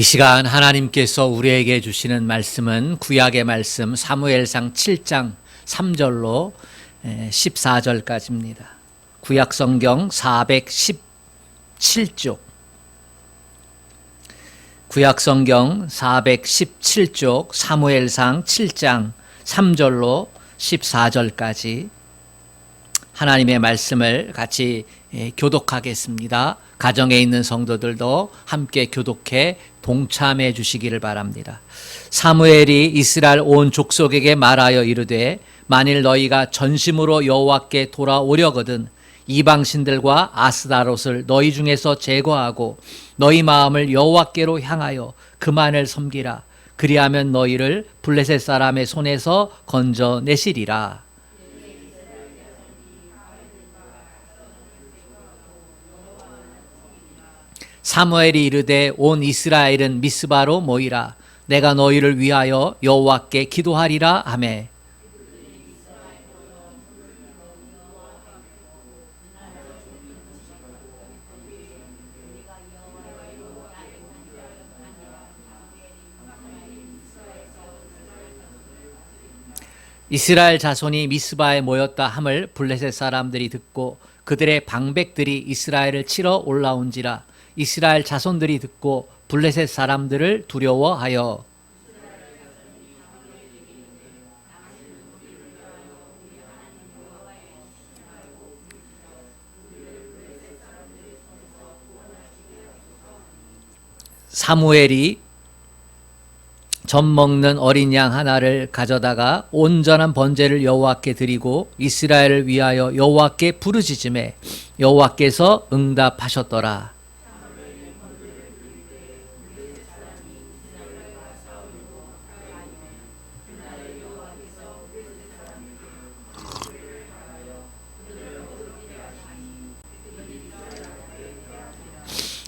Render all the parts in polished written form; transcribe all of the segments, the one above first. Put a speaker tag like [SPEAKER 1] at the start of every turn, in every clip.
[SPEAKER 1] 이 시간 하나님께서 우리에게 주시는 말씀은 구약의 말씀 사무엘상 7장 3절로 14절까지입니다. 구약 성경 417쪽, 구약 성경 417쪽 사무엘상 7장 3절로 14절까지 하나님의 말씀을 같이 교독하겠습니다. 가정에 있는 성도들도 함께 교독해 동참해 주시기를 바랍니다. 사무엘이 이스라엘 온 족속에게 말하여 이르되 만일 너희가 전심으로 여호와께 돌아오려거든 이방신들과 아스다롯을 너희 중에서 제거하고 너희 마음을 여호와께로 향하여 그만을 섬기라. 그리하면 너희를 블레셋 사람의 손에서 건져내시리라. 사무엘이 이르되 온 이스라엘은 미스바로 모이라. 내가 너희를 위하여 여호와께 기도하리라 하매 이스라엘 자손이 미스바에 모였다 함을 블레셋 사람들이 듣고 그들의 방백들이 이스라엘을 치러 올라온지라. 이스라엘 자손들이 듣고 블레셋 사람들을 두려워하여 사무엘이 젖 먹는 어린 양 하나를 가져다가 온전한 번제를 여호와께 드리고 이스라엘을 위하여 여호와께 부르짖음에 여호와께서 응답하셨더라.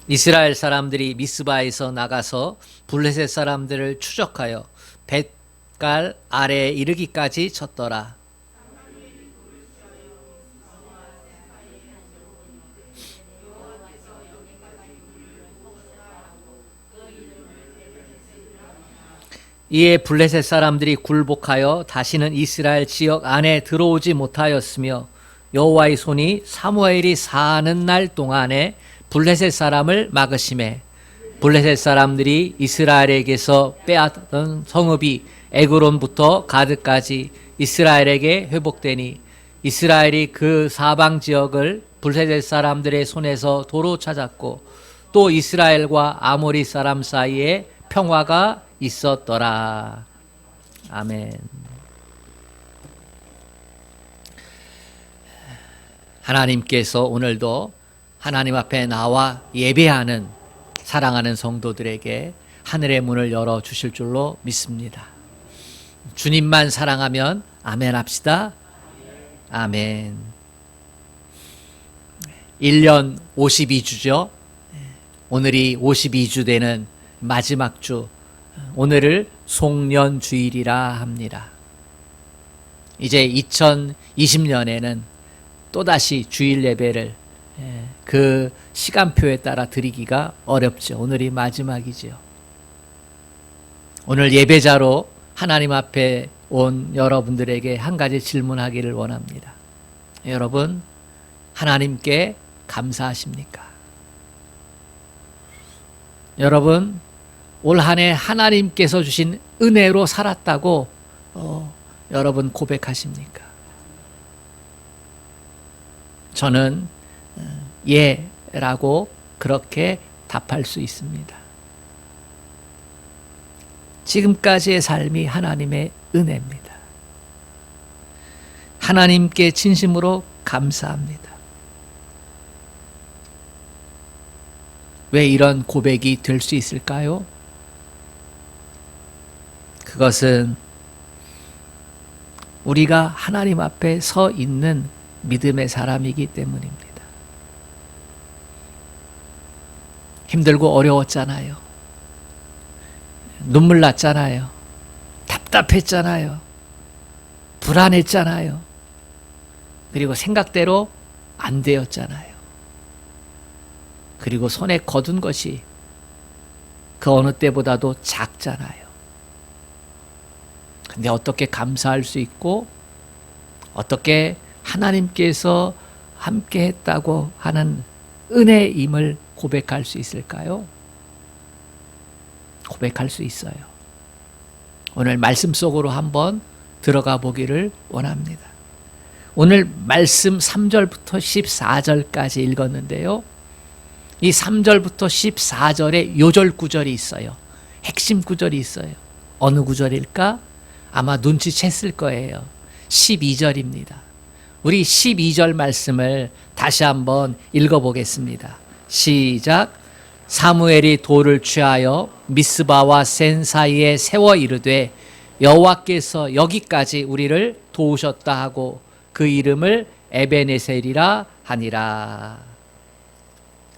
[SPEAKER 1] 이스라엘 사람들이 미스바에서 나가서 블레셋 사람들을 추적하여 벳갈 아래에 이르기까지 쳤더라. 이에 블레셋 사람들이 굴복하여 다시는 이스라엘 지역 안에 들어오지 못하였으며 여호와의 손이 사무엘이 사는 날 동안에 블레셋 사람을 막으심에 블레셋 사람들이 이스라엘에게서 빼앗던 성읍이 에그론부터 가드까지 이스라엘에게 회복되니 이스라엘이 그 사방 지역을 블레셋 사람들의 손에서 도로 찾았고 또 이스라엘과 아모리 사람 사이에 평화가 있었더라. 아멘. 하나님께서 오늘도 하나님 앞에 나와 예배하는 사랑하는 성도들에게 하늘의 문을 열어주실 줄로 믿습니다. 주님만 사랑하면 아멘 합시다. 아멘. 1년 52주죠. 오늘이 52주 되는 마지막 주, 오늘을 송년주일이라 합니다. 이제 2020년에는 또다시 주일 예배를 그 시간표에 따라 드리기가 어렵죠. 오늘이 마지막이죠. 오늘 예배자로 하나님 앞에 온 여러분들에게 한 가지 질문하기를 원합니다. 여러분, 하나님께 감사하십니까? 여러분, 올 한 해 하나님께서 주신 은혜로 살았다고 여러분 고백하십니까? 저는 예라고 그렇게 답할 수 있습니다. 지금까지의 삶이 하나님의 은혜입니다. 하나님께 진심으로 감사합니다. 왜 이런 고백이 될 수 있을까요? 그것은 우리가 하나님 앞에 서 있는 믿음의 사람이기 때문입니다. 힘들고 어려웠잖아요. 눈물 났잖아요. 답답했잖아요. 불안했잖아요. 그리고 생각대로 안 되었잖아요. 그리고 손에 거둔 것이 그 어느 때보다도 작잖아요. 근데 어떻게 감사할 수 있고 어떻게 하나님께서 함께 했다고 하는 은혜임을 고백할 수 있을까요? 고백할 수 있어요. 오늘 말씀 속으로 한번 들어가 보기를 원합니다. 오늘 말씀 3절부터 14절까지 읽었는데요. 이 3절부터 14절에 요절 구절이 있어요. 핵심 구절이 있어요. 어느 구절일까? 아마 눈치챘을 거예요. 12절입니다. 우리 12절 말씀을 다시 한번 읽어보겠습니다. 시작. 사무엘이 돌을 취하여 미스바와 센 사이에 세워 이르되 여호와께서 여기까지 우리를 도우셨다 하고 그 이름을 에베네셀이라 하니라.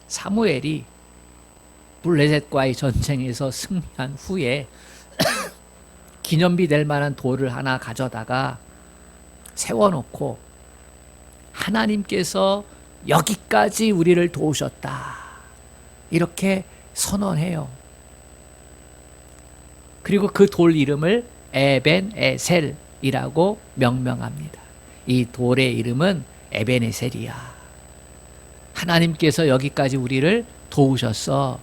[SPEAKER 1] 사무엘이 블레셋과의 전쟁에서 승리한 후에 기념비 될 만한 돌을 하나 가져다가 세워놓고 하나님께서 여기까지 우리를 도우셨다 이렇게 선언해요. 그리고 그 돌 이름을 에벤에셀이라고 명명합니다. 이 돌의 이름은 에벤에셀이야. 하나님께서 여기까지 우리를 도우셨어.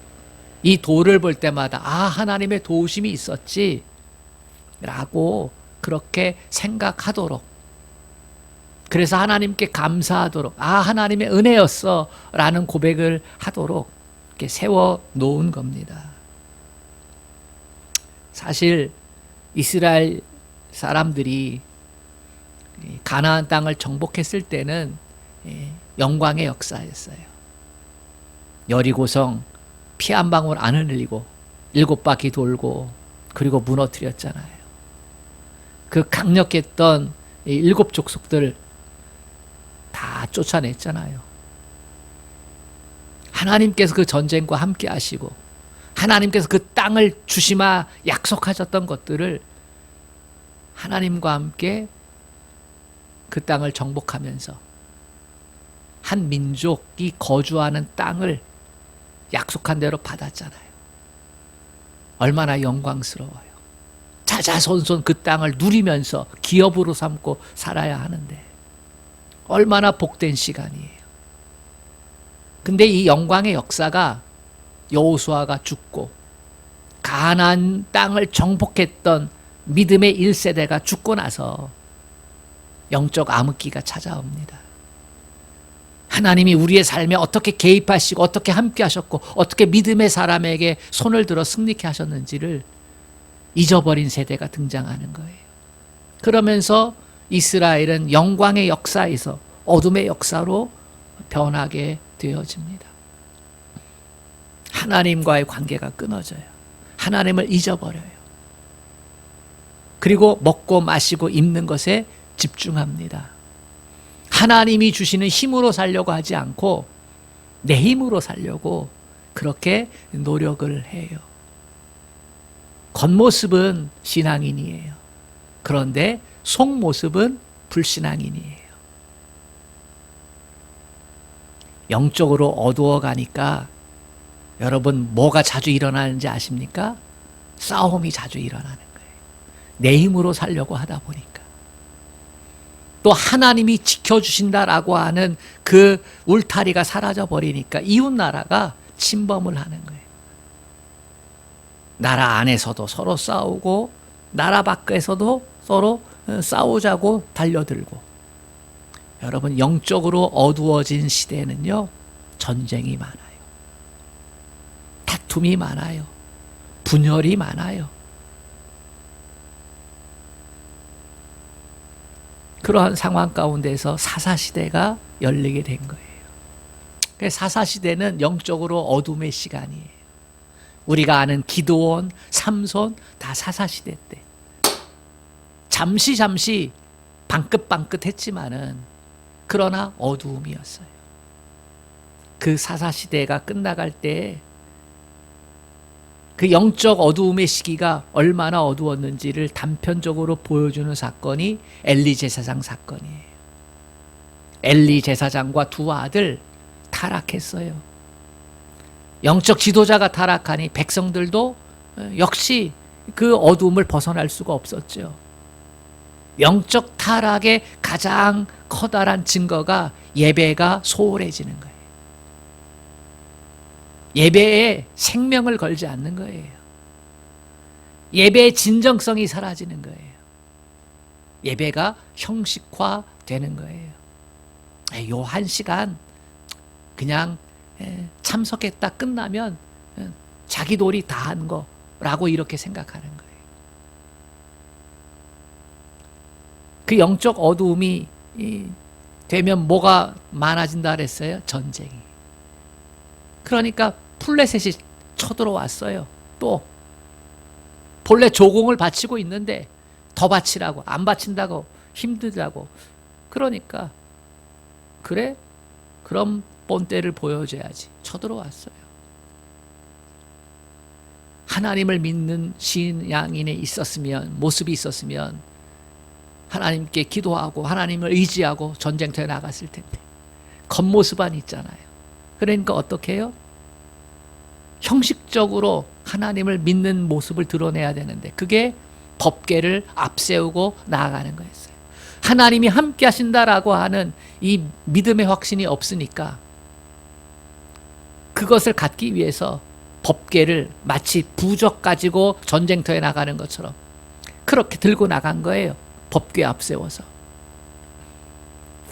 [SPEAKER 1] 이 돌을 볼 때마다 하나님의 도우심이 있었지 라고 그렇게 생각하도록, 그래서 하나님께 감사하도록 하나님의 은혜였어 라는 고백을 하도록 이렇게 세워놓은 겁니다. 사실 이스라엘 사람들이 가나안 땅을 정복했을 때는 영광의 역사였어요. 여리고성 피 한 방울 안 흘리고 7바퀴 돌고 그리고 무너뜨렸잖아요. 그 강력했던 7족속들 다 쫓아냈잖아요. 하나님께서 그 전쟁과 함께 하시고 하나님께서 그 땅을 주시마 약속하셨던 것들을 하나님과 함께 그 땅을 정복하면서 한 민족이 거주하는 땅을 약속한 대로 받았잖아요. 얼마나 영광스러워요. 자자손손 그 땅을 누리면서 기업으로 삼고 살아야 하는데 얼마나 복된 시간이에요. 근데 이 영광의 역사가 여호수아가 죽고 가나안 땅을 정복했던 믿음의 1세대가 죽고 나서 영적 암흑기가 찾아옵니다. 하나님이 우리의 삶에 어떻게 개입하시고 어떻게 함께 하셨고 어떻게 믿음의 사람에게 손을 들어 승리케 하셨는지를 잊어버린 세대가 등장하는 거예요. 그러면서 이스라엘은 영광의 역사에서 어둠의 역사로 변하게 되어집니다. 하나님과의 관계가 끊어져요. 하나님을 잊어버려요. 그리고 먹고 마시고 입는 것에 집중합니다. 하나님이 주시는 힘으로 살려고 하지 않고 내 힘으로 살려고 그렇게 노력을 해요. 겉모습은 신앙인이에요. 그런데 속모습은 불신앙인이에요. 영적으로 어두워가니까 여러분 뭐가 자주 일어나는지 아십니까? 싸움이 자주 일어나는 거예요. 내 힘으로 살려고 하다 보니까. 또 하나님이 지켜주신다라고 하는 그 울타리가 사라져 버리니까 이웃 나라가 침범을 하는 거예요. 나라 안에서도 서로 싸우고 나라 밖에서도 서로 싸우자고 달려들고. 여러분 영적으로 어두워진 시대에는요 전쟁이 많아요. 다툼이 많아요. 분열이 많아요. 그러한 상황 가운데서 사사시대가 열리게 된 거예요. 사사시대는 영적으로 어둠의 시간이에요. 우리가 아는 기드온, 삼손 다 사사시대 때 잠시 방긋방긋했지만은 그러나 어두움이었어요. 그 사사시대가 끝나갈 때 그 영적 어두움의 시기가 얼마나 어두웠는지를 단편적으로 보여주는 사건이 엘리 제사장 사건이에요. 엘리 제사장과 두 아들 타락했어요. 영적 지도자가 타락하니 백성들도 역시 그 어두움을 벗어날 수가 없었죠. 영적 타락의 가장 커다란 증거가 예배가 소홀해지는 거예요. 예배에 생명을 걸지 않는 거예요. 예배의 진정성이 사라지는 거예요. 예배가 형식화되는 거예요. 요 1시간 그냥 참석했다 끝나면 자기 도리 다 한 거라고 이렇게 생각하는 거예요. 그 영적 어두움이 되면 뭐가 많아진다 그랬어요? 전쟁이. 그러니까 플레셋이 쳐들어왔어요. 또 본래 조공을 바치고 있는데 더 바치라고, 안 바친다고, 힘들다고. 그러니까 그래? 그럼 본때를 보여줘야지. 쳐들어왔어요. 하나님을 믿는 신앙인이 있었으면, 모습이 있었으면 하나님께 기도하고 하나님을 의지하고 전쟁터에 나갔을 텐데 겉모습만 있잖아요. 그러니까 어떻게 해요? 형식적으로 하나님을 믿는 모습을 드러내야 되는데 그게 법궤를 앞세우고 나아가는 거였어요. 하나님이 함께 하신다라고 하는 이 믿음의 확신이 없으니까 그것을 갖기 위해서 법궤를 마치 부적 가지고 전쟁터에 나가는 것처럼 그렇게 들고 나간 거예요. 법궤 앞세워서.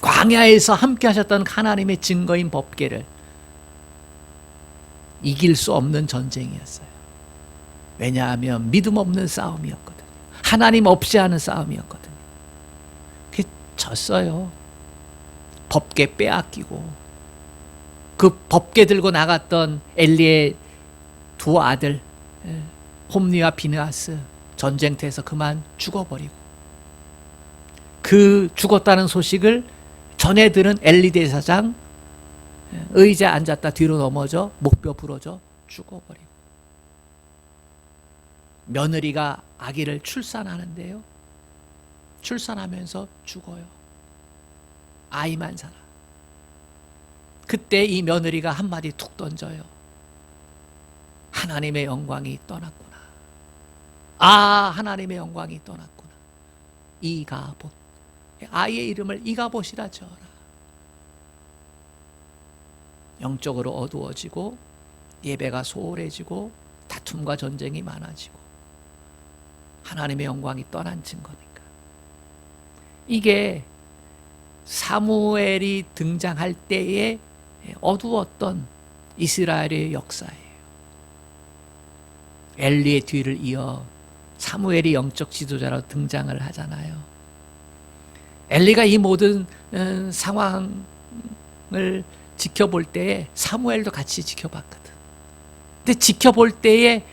[SPEAKER 1] 광야에서 함께 하셨던 하나님의 증거인 법궤를 이길 수 없는 전쟁이었어요. 왜냐하면 믿음 없는 싸움이었거든요. 하나님 없이 하는 싸움이었거든요. 그게 졌어요. 법궤 빼앗기고 그 법궤 들고 나갔던 엘리의 두 아들 홈리와 비느하스 전쟁터에서 그만 죽어버리고 그 죽었다는 소식을 전해 들은 엘리 대사장 의자에 앉았다 뒤로 넘어져 목뼈 부러져 죽어버리고 며느리가 아기를 출산하는데요. 출산하면서 죽어요. 아이만 살아. 그때 이 며느리가 한마디 툭 던져요. 하나님의 영광이 떠났구나. 아, 하나님의 영광이 떠났구나. 이가봇. 아이의 이름을 이가봇이라 지어라. 영적으로 어두워지고 예배가 소홀해지고 다툼과 전쟁이 많아지고 하나님의 영광이 떠난 증거니까. 이게 사무엘이 등장할 때의 어두웠던 이스라엘의 역사예요. 엘리의 뒤를 이어 사무엘이 영적 지도자로 등장을 하잖아요. 엘리가 이 모든 상황을 지켜볼 때에 사무엘도 같이 지켜봤거든. 근데 지켜볼 때의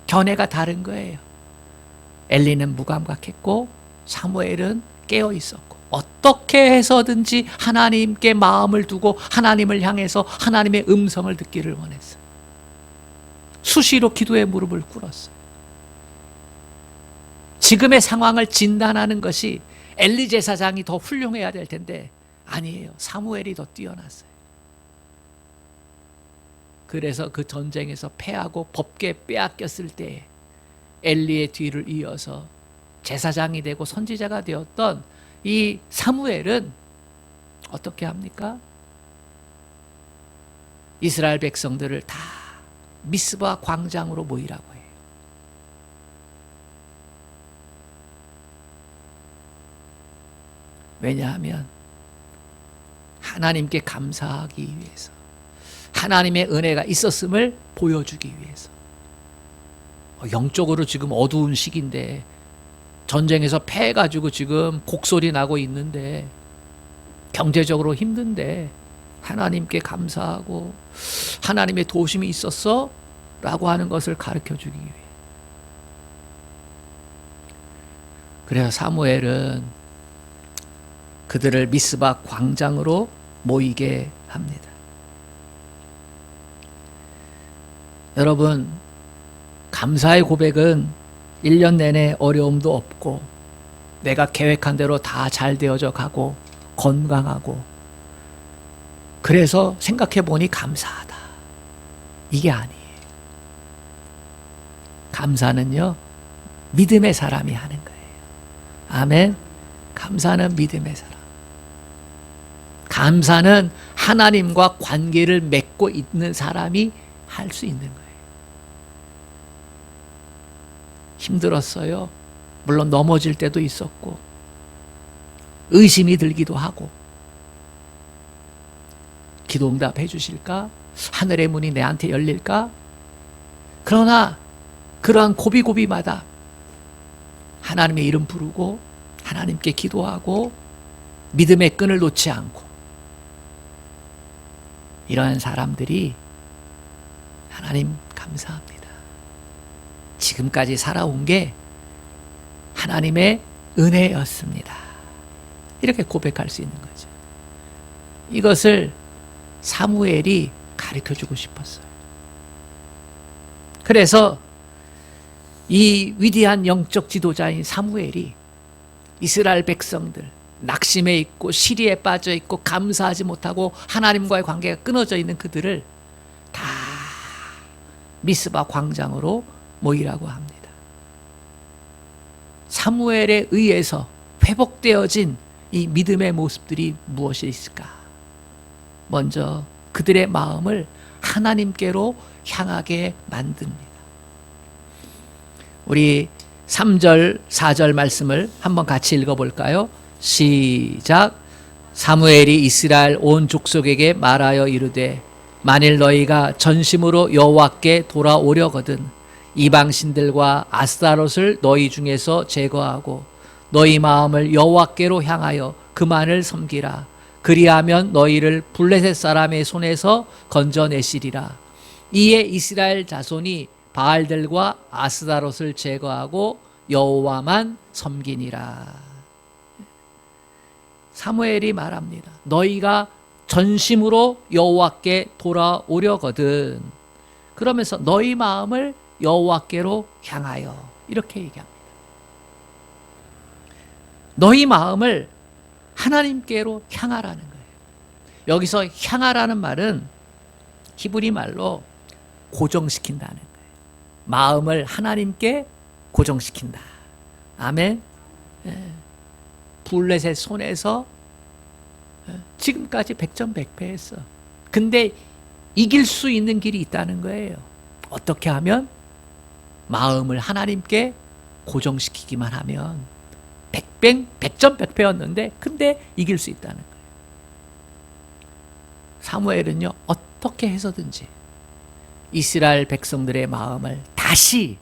[SPEAKER 1] 견해가 다른 거예요. 엘리는 무감각했고 사무엘은 깨어 있었고 어떻게 해서든지 하나님께 마음을 두고 하나님을 향해서 하나님의 음성을 듣기를 원했어요. 수시로 기도의 무릎을 꿇었어요. 지금의 상황을 진단하는 것이 엘리 제사장이 더 훌륭해야 될 텐데 아니에요. 사무엘이 더 뛰어났어요. 그래서 그 전쟁에서 패하고 법궤 빼앗겼을 때 엘리의 뒤를 이어서 제사장이 되고 선지자가 되었던 이 사무엘은 어떻게 합니까? 이스라엘 백성들을 다 미스바 광장으로 모이라고 해요. 왜냐하면 하나님께 감사하기 위해서, 하나님의 은혜가 있었음을 보여주기 위해서. 영적으로 지금 어두운 시기인데 전쟁에서 패해가지고 지금 곡소리 나고 있는데 경제적으로 힘든데 하나님께 감사하고 하나님의 도우심이 있었어? 라고 하는 것을 가르쳐주기 위해. 그래서 사무엘은 그들을 미스바 광장으로 모이게 합니다. 여러분, 감사의 고백은 1년 내내 어려움도 없고 내가 계획한 대로 다 잘 되어져 가고 건강하고 그래서 생각해 보니 감사하다. 이게 아니에요. 감사는요, 믿음의 사람이 하는 거예요. 아멘. 감사는 믿음의 사람. 감사는 하나님과 관계를 맺고 있는 사람이 할 수 있는 거예요. 힘들었어요. 물론 넘어질 때도 있었고, 의심이 들기도 하고, 기도 응답해 주실까? 하늘의 문이 내한테 열릴까? 그러나 그러한 고비고비마다 하나님의 이름 부르고 하나님께 기도하고 믿음의 끈을 놓지 않고, 이러한 사람들이 하나님 감사합니다, 지금까지 살아온 게 하나님의 은혜였습니다, 이렇게 고백할 수 있는 거죠. 이것을 사무엘이 가르쳐주고 싶었어요. 그래서 이 위대한 영적 지도자인 사무엘이 이스라엘 백성들, 낙심해 있고 시리에 빠져 있고 감사하지 못하고 하나님과의 관계가 끊어져 있는 그들을 다 미스바 광장으로 모이라고 합니다. 사무엘에 의해서 회복되어진 이 믿음의 모습들이 무엇이 있을까? 먼저 그들의 마음을 하나님께로 향하게 만듭니다. 우리 3절, 4절 말씀을 한번 같이 읽어볼까요? 시작. 사무엘이 이스라엘 온 족속에게 말하여 이르되 만일 너희가 전심으로 여호와께 돌아오려거든 이방신들과 아스타롯을 너희 중에서 제거하고 너희 마음을 여호와께로 향하여 그만을 섬기라. 그리하면 너희를 블레셋 사람의 손에서 건져내시리라. 이에 이스라엘 자손이 바알들과 아스타롯을 제거하고 여호와만 섬기니라. 사무엘이 말합니다. 너희가 전심으로 여호와께 돌아오려거든. 그러면서 너희 마음을 여호와께로 향하여, 이렇게 얘기합니다. 너희 마음을 하나님께로 향하라는 거예요. 여기서 향하라는 말은 히브리 말로 고정시킨다는 거예요. 마음을 하나님께 고정시킨다. 아멘. 블레셋 손에서 지금까지 백전백패했어. 근데 이길 수 있는 길이 있다는 거예요. 어떻게 하면? 마음을 하나님께 고정시키기만 하면 백전백패였는데 근데 이길 수 있다는 거예요. 사무엘은요, 어떻게 해서든지 이스라엘 백성들의 마음을 다시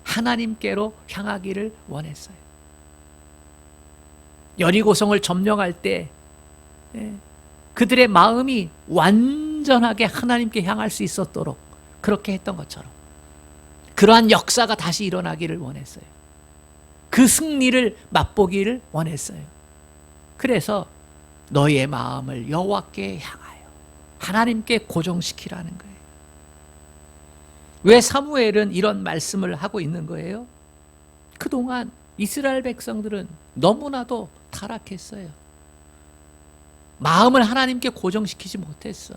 [SPEAKER 1] 하나님께로 향하기를 원했어요. 여리고성을 점령할 때 그들의 마음이 완전하게 하나님께 향할 수 있었도록 그렇게 했던 것처럼 그러한 역사가 다시 일어나기를 원했어요. 그 승리를 맛보기를 원했어요. 그래서 너희의 마음을 여호와께 향하여 하나님께 고정시키라는 거예요. 왜 사무엘은 이런 말씀을 하고 있는 거예요? 그동안 이스라엘 백성들은 너무나도 타락했어요. 마음을 하나님께 고정시키지 못했어.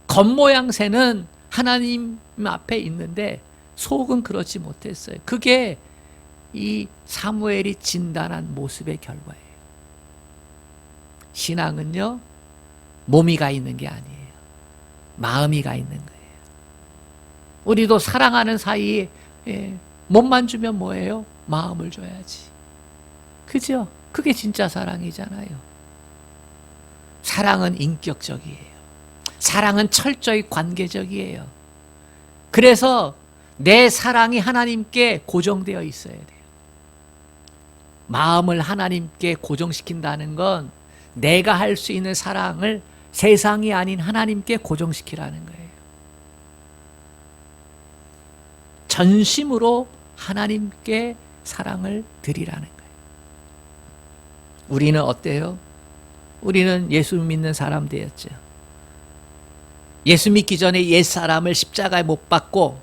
[SPEAKER 1] 겉모양새는 하나님 앞에 있는데 속은 그렇지 못했어요. 그게 이 사무엘이 진단한 모습의 결과예요. 신앙은요, 몸이 가 있는 게 아니에요. 마음이 가 있는 거예요. 우리도 사랑하는 사이에 몸만 주면 뭐예요? 마음을 줘야지. 그죠? 그게 진짜 사랑이잖아요. 사랑은 인격적이에요. 사랑은 철저히 관계적이에요. 그래서 내 사랑이 하나님께 고정되어 있어야 돼요. 마음을 하나님께 고정시킨다는 건 내가 할 수 있는 사랑을 세상이 아닌 하나님께 고정시키라는 거예요. 전심으로 하나님께 사랑을 드리라는 거예요. 우리는 어때요? 우리는 예수 믿는 사람 되었죠. 예수 믿기 전에 옛사람을 십자가에 못 박고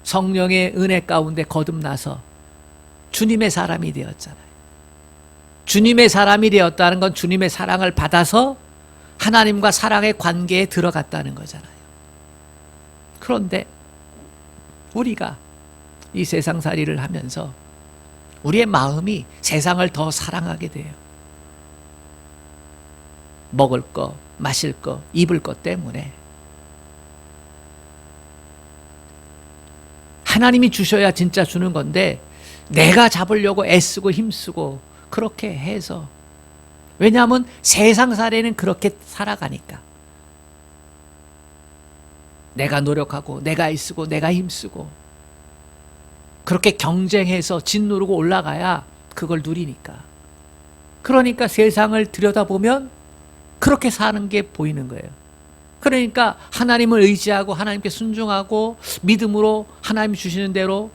[SPEAKER 1] 성령의 은혜 가운데 거듭나서 주님의 사람이 되었잖아요. 주님의 사람이 되었다는 건 주님의 사랑을 받아서 하나님과 사랑의 관계에 들어갔다는 거잖아요. 그런데 우리가 이 세상살이를 하면서 우리의 마음이 세상을 더 사랑하게 돼요. 먹을 거, 마실 거, 입을 것 때문에. 하나님이 주셔야 진짜 주는 건데 내가 잡으려고 애쓰고 힘쓰고 그렇게 해서, 왜냐하면 세상살이는 그렇게 살아가니까. 내가 노력하고 내가 애쓰고 내가 힘쓰고 그렇게 경쟁해서 짓누르고 올라가야 그걸 누리니까. 그러니까 세상을 들여다보면 그렇게 사는 게 보이는 거예요. 그러니까 하나님을 의지하고 하나님께 순종하고 믿음으로 하나님이 주시는 대로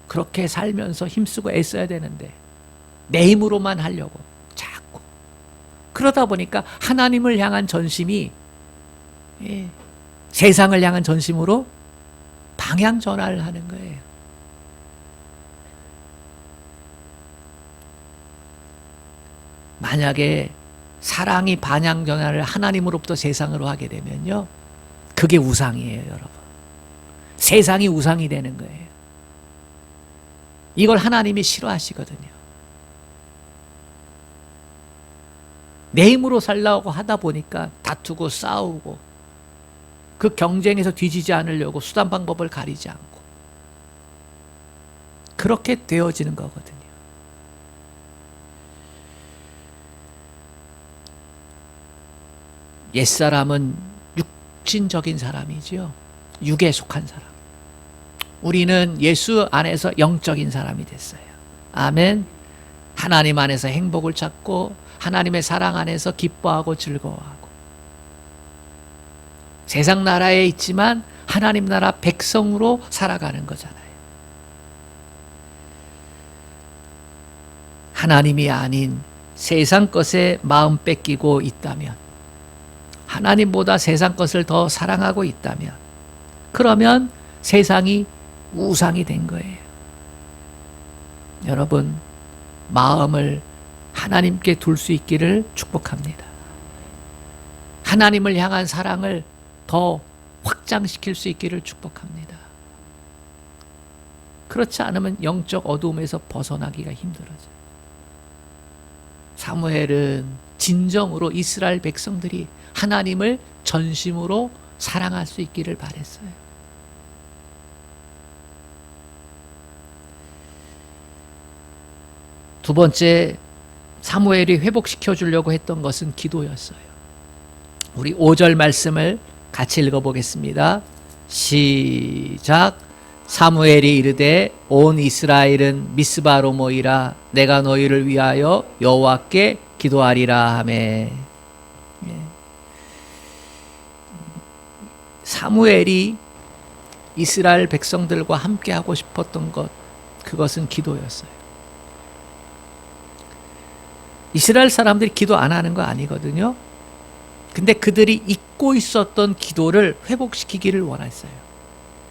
[SPEAKER 1] 그렇게 살면서 힘쓰고 애써야 되는데 내 힘으로만 하려고 자꾸 그러다 보니까 하나님을 향한 전심이 세상을 향한 전심으로 방향 전환을 하는 거예요. 만약에 사랑이 방향 전환을 하나님으로부터 세상으로 하게 되면요, 그게 우상이에요, 여러분. 세상이 우상이 되는 거예요. 이걸 하나님이 싫어하시거든요. 내 힘으로 살려고 하다 보니까 다투고 싸우고 그 경쟁에서 뒤지지 않으려고 수단 방법을 가리지 않고 그렇게 되어지는 거거든요. 옛사람은 육신적인 사람이지요. 육에 속한 사람. 우리는 예수 안에서 영적인 사람이 됐어요. 아멘. 하나님 안에서 행복을 찾고 하나님의 사랑 안에서 기뻐하고 즐거워하고, 세상 나라에 있지만 하나님 나라 백성으로 살아가는 거잖아요. 하나님이 아닌 세상 것에 마음 뺏기고 있다면, 하나님보다 세상 것을 더 사랑하고 있다면, 그러면 세상이 우상이 된 거예요. 여러분, 마음을 하나님께 둘 수 있기를 축복합니다. 하나님을 향한 사랑을 더 확장시킬 수 있기를 축복합니다. 그렇지 않으면 영적 어두움에서 벗어나기가 힘들어져요. 사무엘은 진정으로 이스라엘 백성들이 하나님을 전심으로 사랑할 수 있기를 바랬어요. 두 번째, 사무엘이 회복시켜 주려고 했던 것은 기도였어요. 우리 5절 말씀을 같이 읽어보겠습니다. 시작. 사무엘이 이르되 온 이스라엘은 미스바로 모이라. 내가 너희를 위하여 여호와께 기도하리라 하매. 사무엘이 이스라엘 백성들과 함께 하고 싶었던 것, 그것은 기도였어요. 이스라엘 사람들이 기도 안 하는 거 아니거든요. 근데 그들이 잊고 있었던 기도를 회복시키기를 원했어요.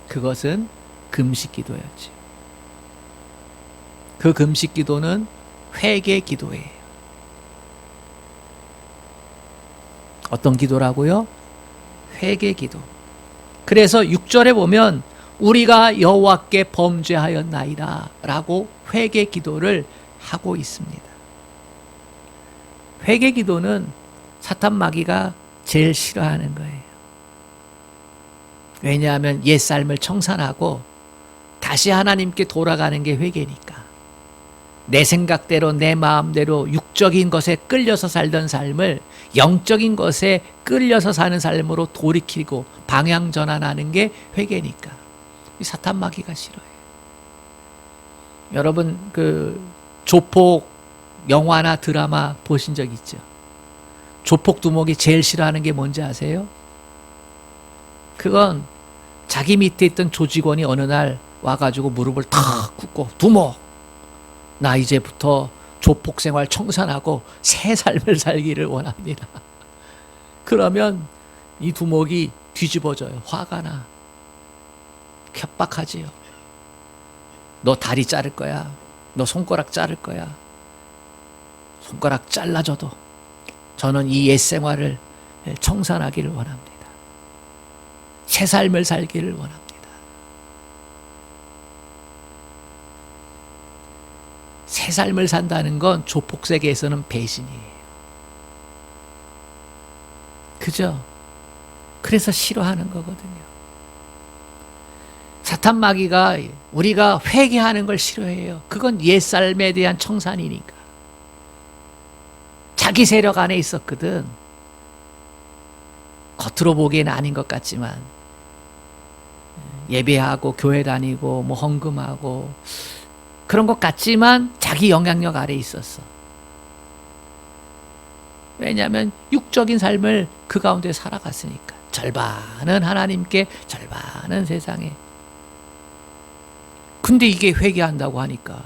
[SPEAKER 1] 그것은 금식 기도였지. 그 금식 기도는 회개 기도예요. 어떤 기도라고요? 회개 기도. 그래서 6절에 보면 우리가 여호와께 범죄하였나이다 라고 회개 기도를 하고 있습니다. 회개 기도는 사탄 마귀가 제일 싫어하는 거예요. 왜냐하면 옛 삶을 청산하고 다시 하나님께 돌아가는 게 회개니까. 내 생각대로 내 마음대로 육적인 것에 끌려서 살던 삶을 영적인 것에 끌려서 사는 삶으로 돌이키고 방향 전환하는 게 회개니까. 사탄 마귀가 싫어해요. 여러분, 그 조폭 영화나 드라마 보신 적 있죠? 조폭 두목이 제일 싫어하는 게 뭔지 아세요? 그건 자기 밑에 있던 조직원이 어느 날 와가지고 무릎을 탁 꿇고, 두목, 나 이제부터 조폭 생활 청산하고 새 삶을 살기를 원합니다. 그러면 이 두목이 뒤집어져요. 화가 나. 협박하지요. 너 다리 자를 거야. 너 손가락 자를 거야. 손가락 잘라줘도 저는 이 옛 생활을 청산하기를 원합니다. 새 새 삶을 살기를 원합니다. 새 삶을 산다는 건 조폭 세계에서는 배신이에요. 그죠? 그래서 싫어하는 거거든요. 사탄 마귀가 우리가 회개하는 걸 싫어해요. 그건 옛삶에 대한 청산이니까. 자기 세력 안에 있었거든. 겉으로 보기에는 아닌 것 같지만 예배하고 교회 다니고 뭐 헌금하고 그런 것 같지만 자기 영향력 아래 있었어. 왜냐하면 육적인 삶을 그 가운데 살아갔으니까. 절반은 하나님께, 절반은 세상에. 근데 이게 회개한다고 하니까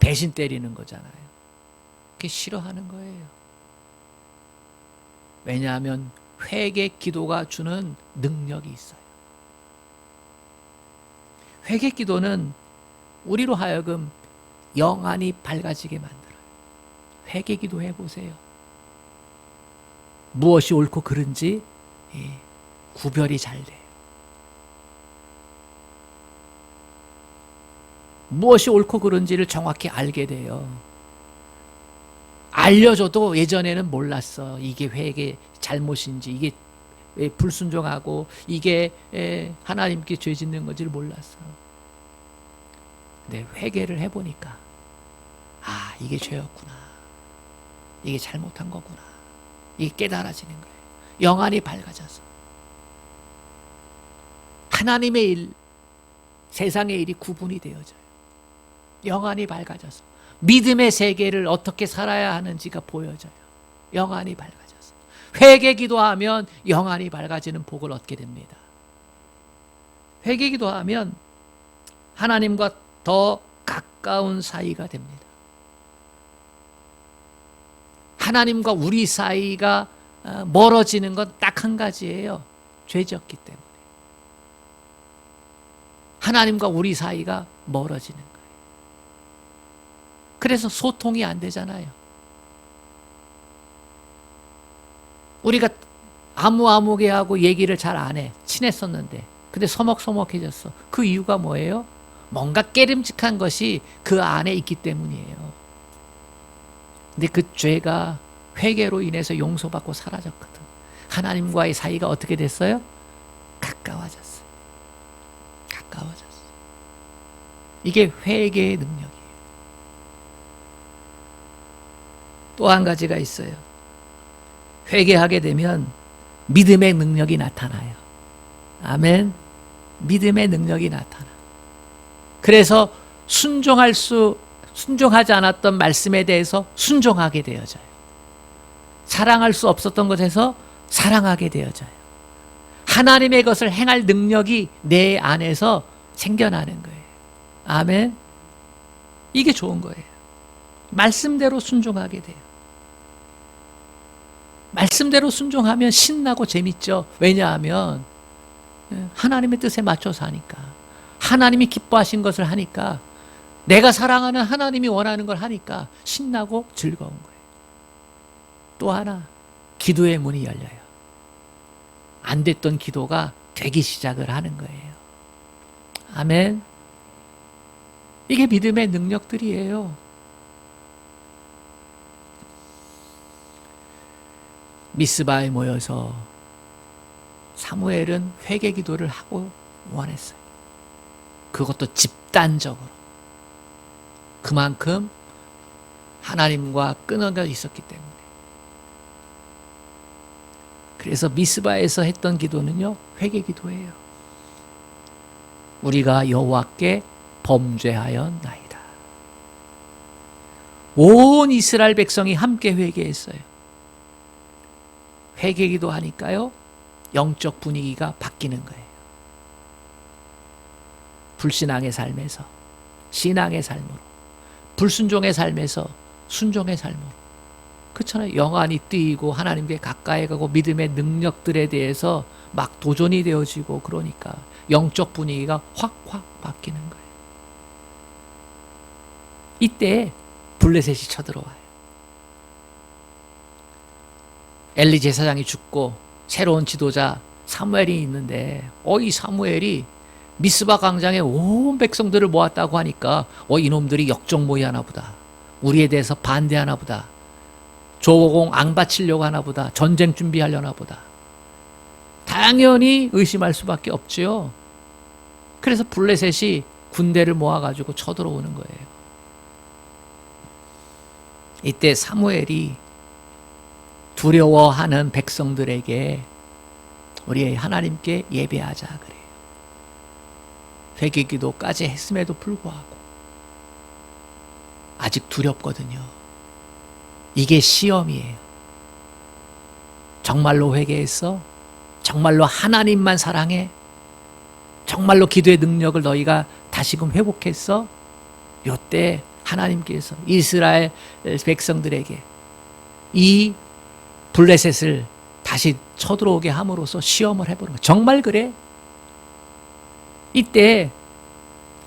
[SPEAKER 1] 배신 때리는 거잖아요. 그게 싫어하는 거예요. 왜냐하면 회개 기도가 주는 능력이 있어요. 회개 기도는 우리로 하여금 영안이 밝아지게 만들어요. 회개 기도 해보세요. 무엇이 옳고 그른지 구별이 잘 돼요. 무엇이 옳고 그른지를 정확히 알게 돼요. 알려줘도 예전에는 몰랐어. 이게 회개 잘못인지, 이게 왜 불순종하고 이게 하나님께 죄 짓는 건지를 몰랐어. 근데 회개를 해보니까 아, 이게 죄였구나. 이게 잘못한 거구나. 이게 깨달아지는 거예요. 영안이 밝아져서. 하나님의 일, 세상의 일이 구분이 되어져요. 영안이 밝아져서. 믿음의 세계를 어떻게 살아야 하는지가 보여져요. 영안이 밝아져서. 회개 기도하면 영안이 밝아지는 복을 얻게 됩니다. 회개 기도하면 하나님과 더 가까운 사이가 됩니다. 하나님과 우리 사이가 멀어지는 건 딱 한 가지예요. 죄졌기 때문에. 하나님과 우리 사이가 멀어지는 거예요. 그래서 소통이 안 되잖아요. 우리가 아무개하고 얘기를 잘 안 해. 친했었는데. 근데 서먹서먹해졌어. 그 이유가 뭐예요? 뭔가 깨름직한 것이 그 안에 있기 때문이에요. 근데 그 죄가 회개로 인해서 용서받고 사라졌거든. 하나님과의 사이가 어떻게 됐어요? 가까워졌어. 가까워졌어. 이게 회개의 능력이에요. 또 한 가지가 있어요. 회개하게 되면 믿음의 능력이 나타나요. 아멘. 믿음의 능력이 나타나. 그래서 순종하지 않았던 말씀에 대해서 순종하게 되어져요. 사랑할 수 없었던 것에서 사랑하게 되어져요. 하나님의 것을 행할 능력이 내 안에서 생겨나는 거예요. 아멘. 이게 좋은 거예요. 말씀대로 순종하게 돼요. 말씀대로 순종하면 신나고 재밌죠. 왜냐하면 하나님의 뜻에 맞춰서 하니까. 하나님이 기뻐하신 것을 하니까. 내가 사랑하는 하나님이 원하는 걸 하니까 신나고 즐거운 거예요. 또 하나, 기도의 문이 열려요. 안 됐던 기도가 되기 시작을 하는 거예요. 아멘. 이게 믿음의 능력들이에요. 미스바에 모여서 사무엘은 회개 기도를 하고 원했어요. 그것도 집단적으로. 그만큼 하나님과 끊어져 있었기 때문에. 그래서 미스바에서 했던 기도는요, 회개 기도예요. 우리가 여호와께 범죄하였나이다. 온 이스라엘 백성이 함께 회개했어요. 회개 기도하니까요, 영적 분위기가 바뀌는 거예요. 불신앙의 삶에서 신앙의 삶으로, 불순종의 삶에서 순종의 삶으로. 그렇잖아요. 영안이 뜨이고 하나님께 가까이 가고 믿음의 능력들에 대해서 막 도전이 되어지고, 그러니까 영적 분위기가 확 바뀌는 거예요. 이때 블레셋이 쳐들어와요. 엘리 제사장이 죽고 새로운 지도자 사무엘이 있는데 이 사무엘이 미스바 광장에 온 백성들을 모았다고 하니까 이놈들이 역적모의 하나 보다. 우리에 대해서 반대하나 보다. 조공 앙 바치려고 하나 보다. 전쟁 준비하려나 보다. 당연히 의심할 수밖에 없지요. 그래서 블레셋이 군대를 모아가지고 쳐들어오는 거예요. 이때 사무엘이 두려워하는 백성들에게 우리 하나님께 예배하자 그래요. 회개기도까지 했음에도 불구하고 아직 두렵거든요. 이게 시험이에요. 정말로 회개했어? 정말로 하나님만 사랑해? 정말로 기도의 능력을 너희가 다시금 회복했어? 요때 하나님께서 이스라엘 백성들에게 이 블레셋을 다시 쳐들어오게 함으로써 시험을 해보는 거예요. 정말 그래? 이때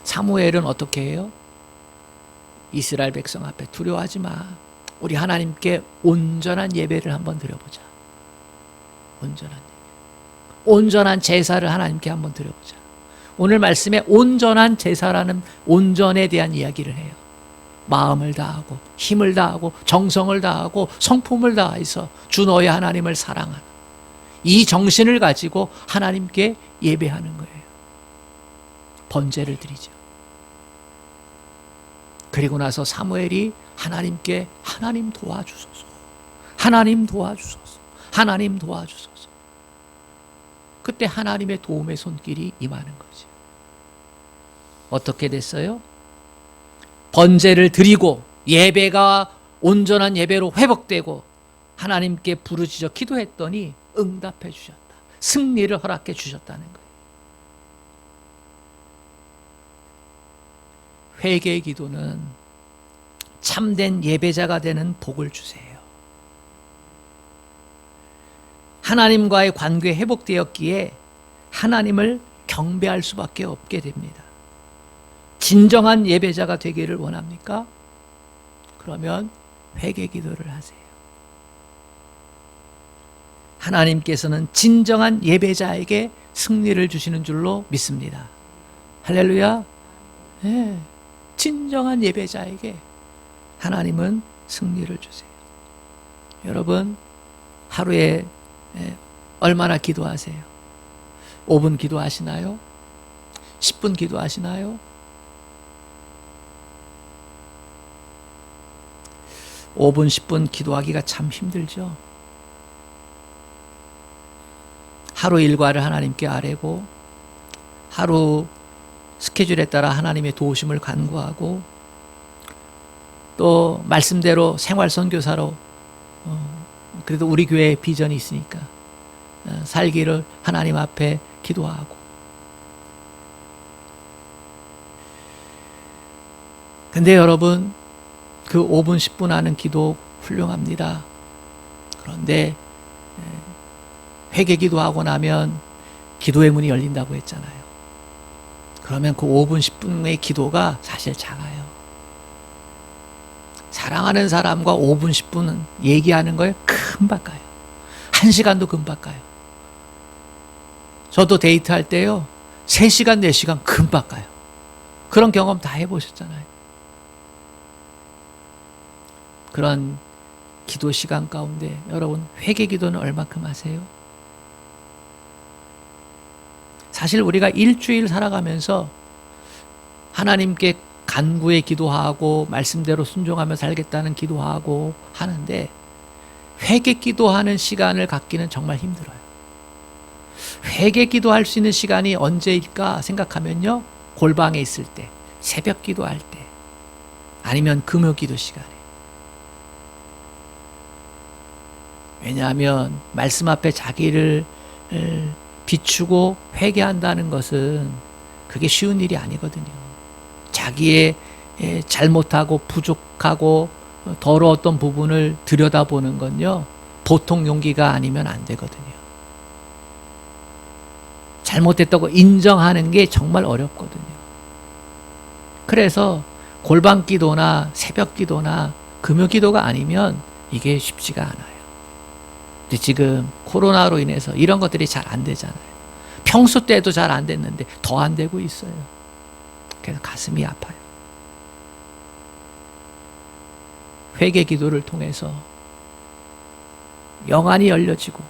[SPEAKER 1] 사무엘은 어떻게 해요? 이스라엘 백성 앞에 두려워하지 마. 우리 하나님께 온전한 예배를 한번 드려보자. 온전한 예배. 온전한 제사를 하나님께 한번 드려보자. 오늘 말씀에 온전한 제사라는 온전에 대한 이야기를 해요. 마음을 다하고 힘을 다하고 정성을 다하고 성품을 다해서 주 너의 하나님을 사랑하는 이 정신을 가지고 하나님께 예배하는 거예요. 번제를 드리죠. 그리고 나서 사무엘이 하나님께 하나님 도와주소서. 하나님 도와주소서. 하나님 도와주소서. 그때 하나님의 도움의 손길이 임하는 거지. 어떻게 됐어요? 번제를 드리고 예배가 온전한 예배로 회복되고 하나님께 부르짖어 기도했더니 응답해 주셨다. 승리를 허락해 주셨다는 거예요. 회개의 기도는 참된 예배자가 되는 복을 주세요. 하나님과의 관계 회복되었기에 하나님을 경배할 수밖에 없게 됩니다. 진정한 예배자가 되기를 원합니까? 그러면 회개 기도를 하세요. 하나님께서는 진정한 예배자에게 승리를 주시는 줄로 믿습니다. 할렐루야. 네. 진정한 예배자에게 하나님은 승리를 주세요. 여러분 하루에 얼마나 기도하세요? 5분 기도하시나요? 10분 기도하시나요? 5분, 10분 기도하기가 참 힘들죠. 하루 일과를 하나님께 아뢰고 하루 스케줄에 따라 하나님의 도우심을 간구하고 또 말씀대로 생활 선교사로 그래도 우리 교회에 비전이 있으니까 살기를 하나님 앞에 기도하고 근데 여러분 그 5분 10분 하는 기도 훌륭합니다. 그런데 회개 기도하고 나면 기도의 문이 열린다고 했잖아요. 그러면 그 5분 10분의 기도가 사실 작아요. 사랑하는 사람과 5분 10분은 얘기하는 거에 금방 가요. 1시간도 금방 가요. 저도 데이트할 때요 3시간 4시간 금방 가요. 그런 경험 다 해보셨잖아요. 그런 기도 시간 가운데 여러분 회개 기도는 얼마큼 하세요? 사실 우리가 일주일 살아가면서 하나님께 간구에 기도하고 말씀대로 순종하며 살겠다는 기도하고 하는데 회개 기도하는 시간을 갖기는 정말 힘들어요. 회개 기도할 수 있는 시간이 언제일까 생각하면요 골방에 있을 때, 새벽 기도할 때, 아니면 금요 기도 시간에. 왜냐하면 말씀 앞에 자기를 비추고 회개한다는 것은 그게 쉬운 일이 아니거든요. 자기의 잘못하고 부족하고 더러웠던 부분을 들여다보는 건요 보통 용기가 아니면 안 되거든요. 잘못했다고 인정하는 게 정말 어렵거든요. 그래서 골방 기도나 새벽 기도나 금요 기도가 아니면 이게 쉽지가 않아요. 근데 지금 코로나로 인해서 이런 것들이 잘 안 되잖아요. 평소 때도 잘 안 됐는데 더 안 되고 있어요. 그래서 가슴이 아파요. 회개 기도를 통해서 영안이 열려지고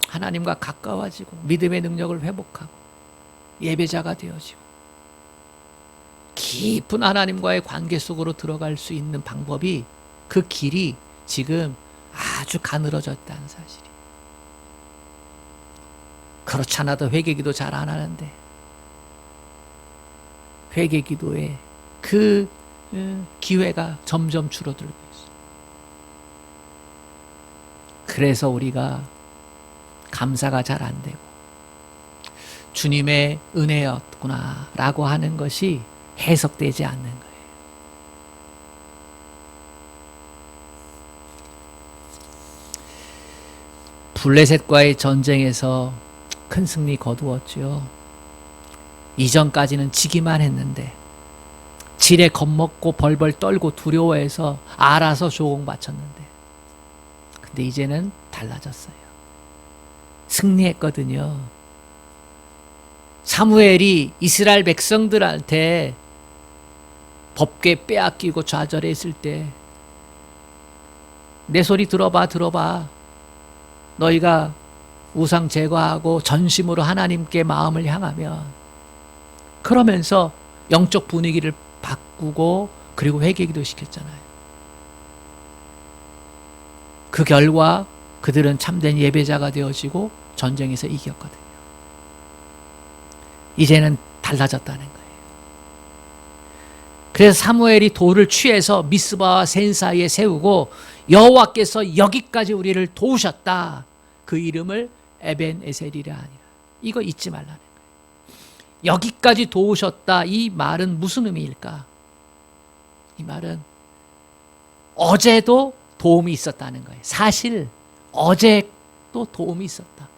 [SPEAKER 1] 하나님과 가까워지고 믿음의 능력을 회복하고 예배자가 되어지고 깊은 하나님과의 관계 속으로 들어갈 수 있는 방법이, 그 길이 지금 아주 가늘어졌다는 사실이. 그렇지 않아도 회개기도 잘 안 하는데 회개기도에 그 기회가 점점 줄어들고 있어요. 그래서 우리가 감사가 잘 안 되고 주님의 은혜였구나 라고 하는 것이 해석되지 않는 거예요. 블레셋과의 전쟁에서 큰 승리 거두었죠. 이전까지는 지기만 했는데 질에 겁먹고 벌벌 떨고 두려워해서 알아서 조공 바쳤는데, 근데 이제는 달라졌어요. 승리했거든요. 사무엘이 이스라엘 백성들한테 법궤 빼앗기고 좌절했을 때 내 소리 들어봐. 너희가 우상 제거하고 전심으로 하나님께 마음을 향하면, 그러면서 영적 분위기를 바꾸고 그리고 회개기도 시켰잖아요. 그 결과 그들은 참된 예배자가 되어지고 전쟁에서 이겼거든요. 이제는 달라졌다는 거예요. 그래서 사무엘이 돌을 취해서 미스바와 센 사이에 세우고 여호와께서 여기까지 우리를 도우셨다, 그 이름을 에벤에셀이라 하니라. 이거 잊지 말라는 거예요. 여기까지 도우셨다, 이 말은 무슨 의미일까? 이 말은 어제도 도움이 있었다는 거예요. 사실 어제도 도움이 있었다.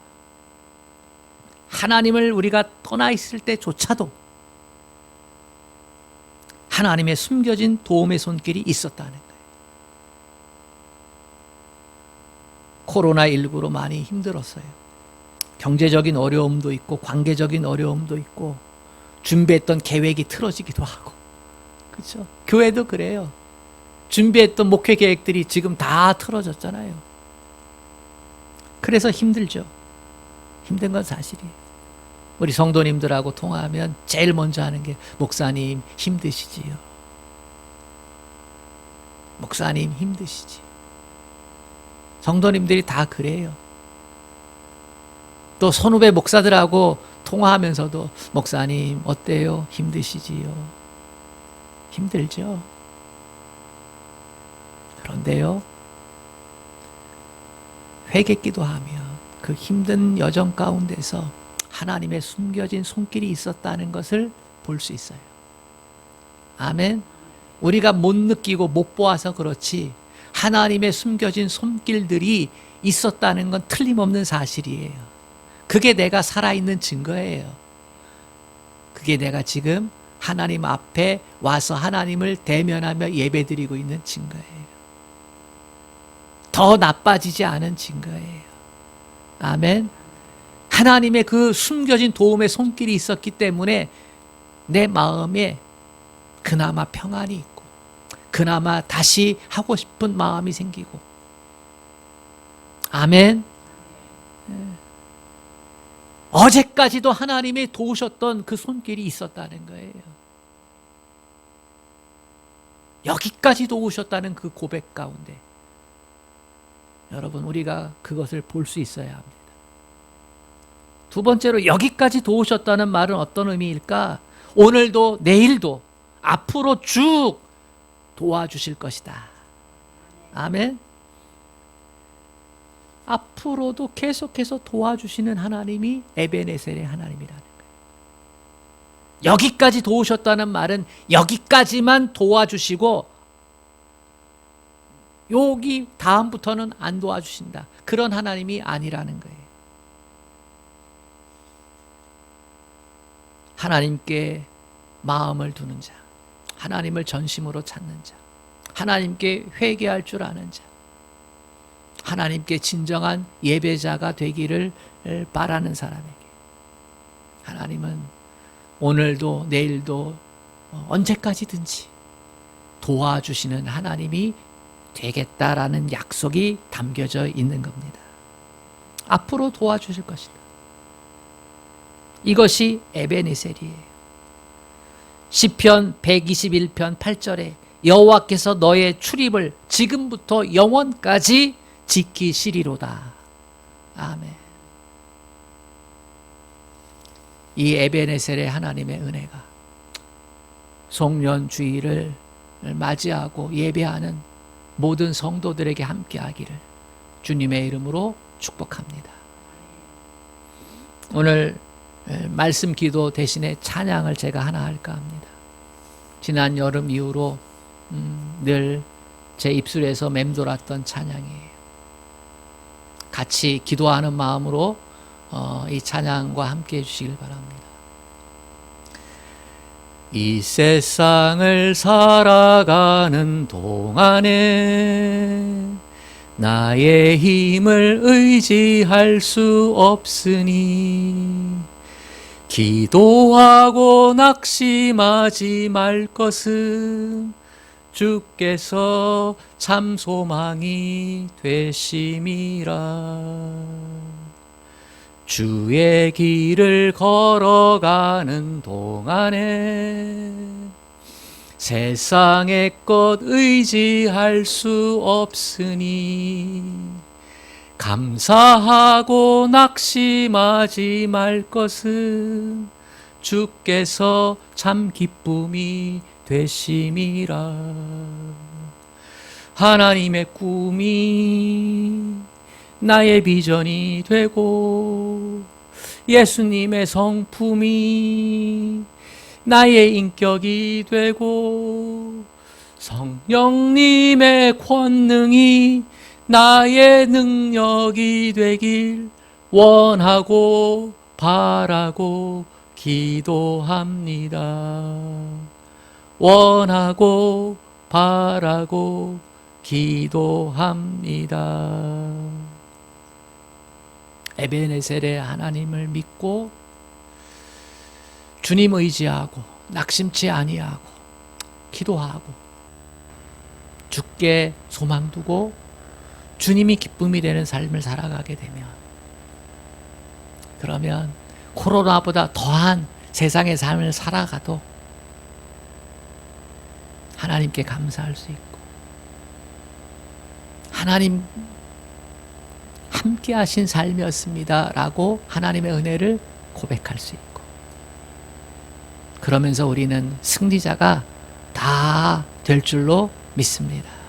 [SPEAKER 1] 하나님을 우리가 떠나 있을 때조차도 하나님의 숨겨진 도움의 손길이 있었다는 거예요. 코로나19로 많이 힘들었어요. 경제적인 어려움도 있고 관계적인 어려움도 있고 준비했던 계획이 틀어지기도 하고, 그렇죠? 교회도 그래요. 준비했던 목회 계획들이 지금 다 틀어졌잖아요. 그래서 힘들죠. 힘든 건 사실이에요. 우리 성도님들하고 통화하면 제일 먼저 하는 게, 목사님 힘드시지요? 목사님 힘드시지? 성도님들이 다 그래요. 또 선후배 목사들하고 통화하면서도 목사님 어때요? 힘드시지요? 힘들죠. 그런데요, 회개기도하면 그 힘든 여정 가운데서 하나님의 숨겨진 손길이 있었다는 것을 볼 수 있어요. 아멘. 우리가 못 느끼고 못 보아서 그렇지 하나님의 숨겨진 손길들이 있었다는 건 틀림없는 사실이에요. 그게 내가 살아있는 증거예요. 그게 내가 지금 하나님 앞에 와서 하나님을 대면하며 예배드리고 있는 증거예요. 더 나빠지지 않은 증거예요. 아멘. 하나님의 그 숨겨진 도움의 손길이 있었기 때문에 내 마음에 그나마 평안이 있고 그나마 다시 하고 싶은 마음이 생기고. 아멘. 어제까지도 하나님이 도우셨던 그 손길이 있었다는 거예요. 여기까지 도우셨다는 그 고백 가운데 여러분, 우리가 그것을 볼 수 있어야 합니다. 두 번째로, 여기까지 도우셨다는 말은 어떤 의미일까? 오늘도 내일도 앞으로 쭉 도와주실 것이다. 아멘. 앞으로도 계속해서 도와주시는 하나님이 에벤에셀의 하나님이라는 거예요. 여기까지 도우셨다는 말은 여기까지만 도와주시고 여기 다음부터는 안 도와주신다, 그런 하나님이 아니라는 거예요. 하나님께 마음을 두는 자, 하나님을 전심으로 찾는 자, 하나님께 회개할 줄 아는 자, 하나님께 진정한 예배자가 되기를 바라는 사람에게 하나님은 오늘도 내일도 언제까지든지 도와주시는 하나님이 되겠다라는 약속이 담겨져 있는 겁니다. 앞으로 도와주실 것이다. 이것이 에베네셀이에요. 시편 121편 8절에 여호와께서 너의 출입을 지금부터 영원까지 지키시리로다. 아멘. 이 에베네셀의 하나님의 은혜가 송년주일을 맞이하고 예배하는 모든 성도들에게 함께하기를 주님의 이름으로 축복합니다. 오늘 말씀 기도 대신에 찬양을 제가 하나 할까 합니다. 지난 여름 이후로 늘 제 입술에서 맴돌았던 찬양이에요. 같이 기도하는 마음으로 이 찬양과 함께 해주시길 바랍니다. 이 세상을 살아가는 동안에 나의 힘을 의지할 수 없으니 기도하고 낙심하지 말 것은 주께서 참 소망이 되심이라. 주의 길을 걸어가는 동안에 세상의 것 의지할 수 없으니 감사하고 낙심하지 말 것은 주께서 참 기쁨이 되심이라. 하나님의 꿈이 나의 비전이 되고 예수님의 성품이 나의 인격이 되고 성령님의 권능이 나의 능력이 되길 원하고 바라고 기도합니다. 원하고 바라고 기도합니다. 에베네셀의 하나님을 믿고 주님 의지하고 낙심치 아니하고 기도하고 주께 소망 두고 주님이 기쁨이 되는 삶을 살아가게 되면, 그러면 코로나보다 더한 세상의 삶을 살아가도 하나님께 감사할 수 있고 하나님 함께 하신 삶이었습니다 라고 하나님의 은혜를 고백할 수 있고, 그러면서 우리는 승리자가 다 될 줄로 믿습니다.